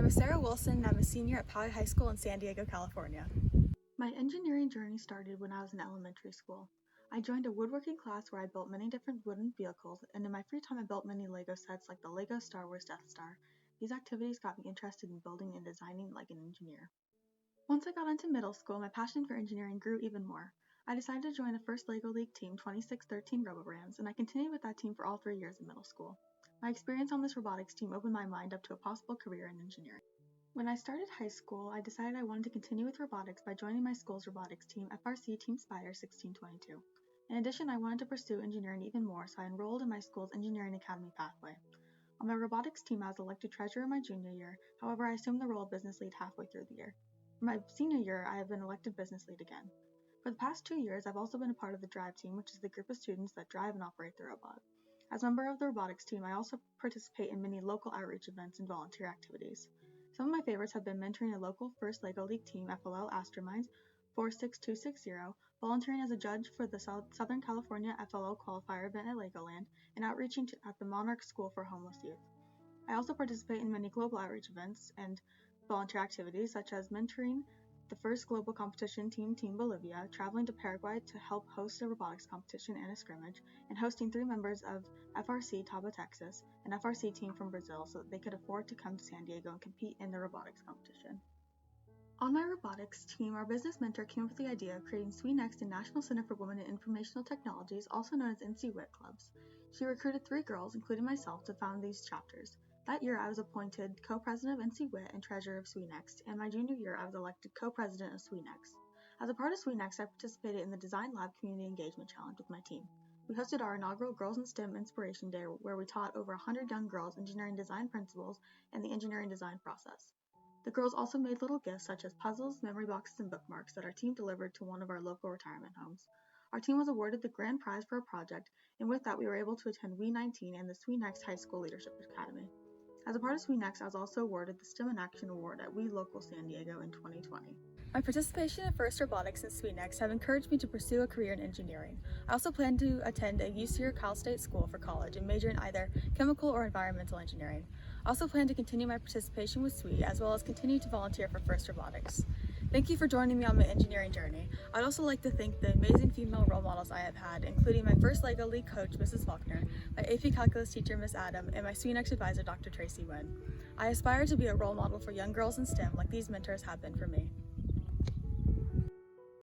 name is Sara Wilson and I'm a senior at Poway High School in San Diego, California. My engineering journey started when I was in elementary school. I joined a woodworking class where I built many different wooden vehicles, and in my free time I built many Lego sets like the Lego Star Wars Death Star. These activities got me interested in building and designing like an engineer. Once I got into middle school, my passion for engineering grew even more. I decided to join the first LEGO League team, 2613 RoboRams, and I continued with that team for all 3 years in middle school. My experience on this robotics team opened my mind up to a possible career in engineering. When I started high school, I decided I wanted to continue with robotics by joining my school's robotics team, FRC Team Spider 1622. In addition, I wanted to pursue engineering even more, so I enrolled in my school's Engineering Academy pathway. On my robotics team, I was elected treasurer my junior year, however, I assumed the role of business lead halfway through the year. For my senior year, I have been elected business lead again. For the past 2 years, I've also been a part of the Drive team, which is the group of students that drive and operate the robot. As a member of the robotics team, I also participate in many local outreach events and volunteer activities. Some of my favorites have been mentoring a local First LEGO League team, FLL Asterminds 46260, volunteering as a judge for the Southern California FLL qualifier event at Legoland, and outreaching at the Monarch School for Homeless Youth. I also participate in many global outreach events and volunteer activities, such as mentoring the first global competition team, Team Bolivia, traveling to Paraguay to help host a robotics competition and a scrimmage, and hosting 3 members of FRC Taba, Texas, an FRC team from Brazil, so that they could afford to come to San Diego and compete in the robotics competition. On my robotics team, our business mentor came up with the idea of creating SweNext and National Center for Women in Informational Technologies, also known as NC-WIT clubs. She recruited 3 girls, including myself, to found these chapters. That year, I was appointed co-president of NC-WIT and treasurer of SweNext, and my junior year, I was elected co-president of SweNext. As a part of SweNext, I participated in the Design Lab Community Engagement Challenge with my team. We hosted our inaugural Girls in STEM Inspiration Day, where we taught over 100 young girls engineering design principles and the engineering design process. The girls also made little gifts such as puzzles, memory boxes, and bookmarks that our team delivered to one of our local retirement homes. Our team was awarded the grand prize for a project, and with that we were able to attend We19 and the SweNext High School Leadership Academy. As a part of SweNext, I was also awarded the STEM in Action Award at We Local San Diego in 2020. My participation in First Robotics and SweNext have encouraged me to pursue a career in engineering. I also plan to attend a UC or Cal State school for college and major in either chemical or environmental engineering. I also plan to continue my participation with SWE, as well as continue to volunteer for First Robotics. Thank you for joining me on my engineering journey. I'd also like to thank the amazing female role models I have had, including my first LEGO League coach, Mrs. Faulkner, my AP Calculus teacher, Miss Adam, and my SweNext advisor, Dr. Tracy Wynn. I aspire to be a role model for young girls in STEM like these mentors have been for me.